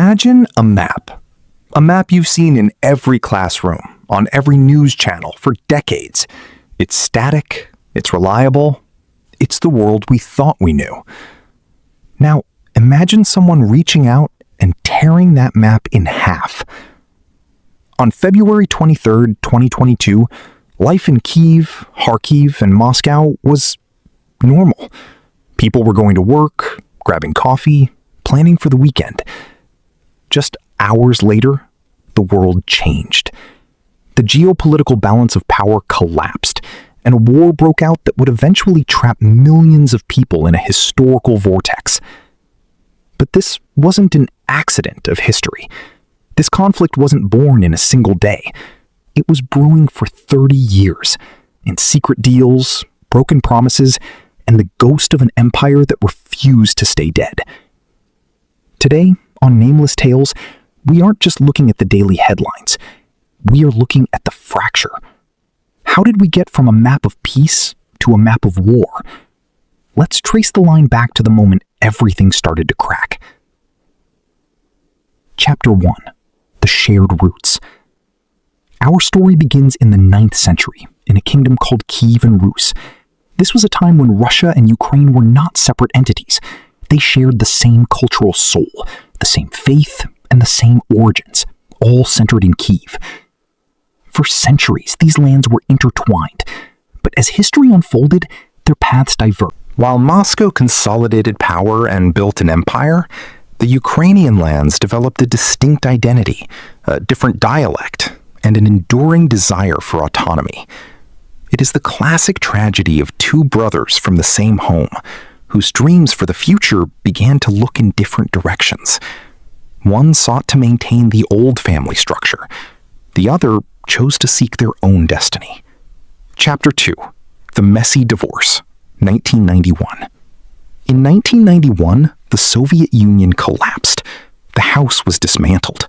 Imagine a map. A map you've seen in every classroom, on every news channel for decades. It's static, it's reliable, it's the world we thought we knew. Now, imagine someone reaching out and tearing that map in half. On February 23, 2022, life in Kyiv, Kharkiv, and Moscow was normal. People were going to work, grabbing coffee, planning for the weekend. Just hours later, the world changed. The geopolitical balance of power collapsed, and a war broke out that would eventually trap millions of people in a historical vortex. But this wasn't an accident of history. This conflict wasn't born in a single day. It was brewing for 30 years, in secret deals, broken promises, and the ghost of an empire that refused to stay dead. Today, on Nameless Tales, we aren't just looking at the daily headlines. We are looking at the fracture. How did we get from a map of peace to a map of war? Let's trace the line back to the moment everything started to crack. Chapter 1. The Shared Roots. Our story begins in the 9th century, in a kingdom called Kyivan Rus. This was a time when Russia and Ukraine were not separate entities. They shared the same cultural soul, the same faith, and the same origins, all centered in Kyiv. For centuries, these lands were intertwined, but as history unfolded, their paths diverged. While Moscow consolidated power and built an empire, the Ukrainian lands developed a distinct identity, a different dialect, and an enduring desire for autonomy. It is the classic tragedy of two brothers from the same home, whose dreams for the future began to look in different directions. One sought to maintain the old family structure. The other chose to seek their own destiny. Chapter 2. The Messy Divorce, 1991. In 1991, the Soviet Union collapsed. The house was dismantled.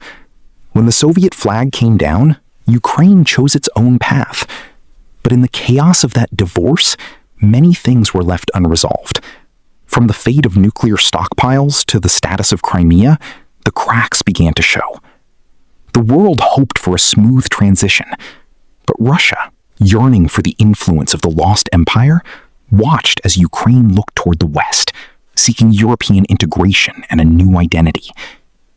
When the Soviet flag came down, Ukraine chose its own path. But in the chaos of that divorce, many things were left unresolved. From the fate of nuclear stockpiles to the status of Crimea, the cracks began to show. The world hoped for a smooth transition, but Russia, yearning for the influence of the lost empire, watched as Ukraine looked toward the West, seeking European integration and a new identity.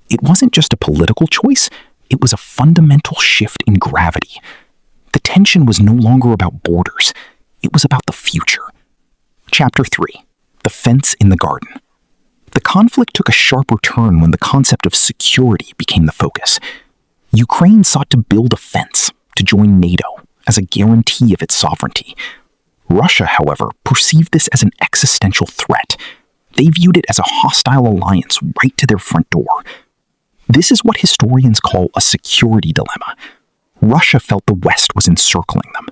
It wasn't just a political choice, it was a fundamental shift in gravity. The tension was no longer about borders, it was about the future. Chapter 3. The Fence in the Garden. The conflict took a sharper turn when the concept of security became the focus. Ukraine sought to build a fence to join NATO as a guarantee of its sovereignty. Russia, however, perceived this as an existential threat. They viewed it as a hostile alliance right to their front door. This is what historians call a security dilemma. Russia felt the West was encircling them.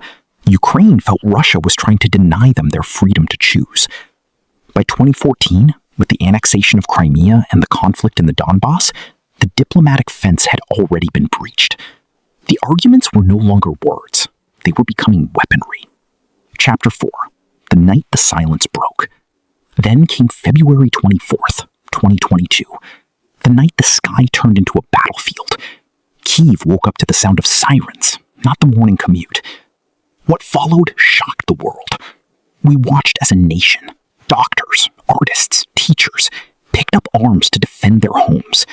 Ukraine felt Russia was trying to deny them their freedom to choose. By 2014, with the annexation of Crimea and the conflict in the Donbass, the diplomatic fence had already been breached. The arguments were no longer words. They were becoming weaponry. Chapter 4. The Night the Silence Broke. Then came February 24th, 2022. The night the sky turned into a battlefield. Kyiv woke up to the sound of sirens, not the morning commute. What followed shocked the world. We watched as a nation. Doctors, artists, teachers picked up arms to defend their homes.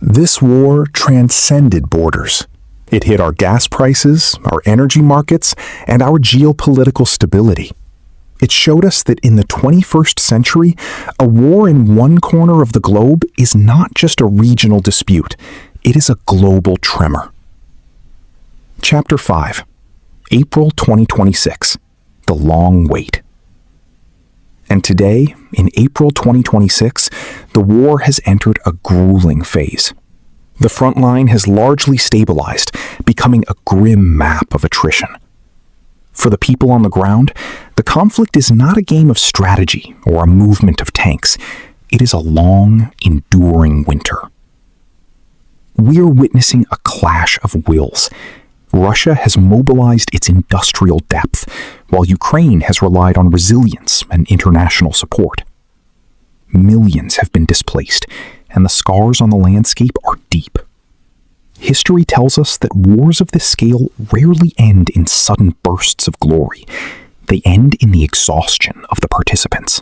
This war transcended borders. It hit our gas prices, our energy markets, and our geopolitical stability. It showed us that in the 21st century, a war in one corner of the globe is not just a regional dispute. It is a global tremor. Chapter 5. April 2026. The Long Wait. And today, in April 2026, the war has entered a grueling phase. The front line has largely stabilized, becoming a grim map of attrition. For the people on the ground, the conflict is not a game of strategy or a movement of tanks. It is a long, enduring winter. We are witnessing a clash of wills. Russia has mobilized its industrial depth, while Ukraine has relied on resilience and international support. Millions have been displaced, and the scars on the landscape are deep. History tells us that wars of this scale rarely end in sudden bursts of glory. They end in the exhaustion of the participants.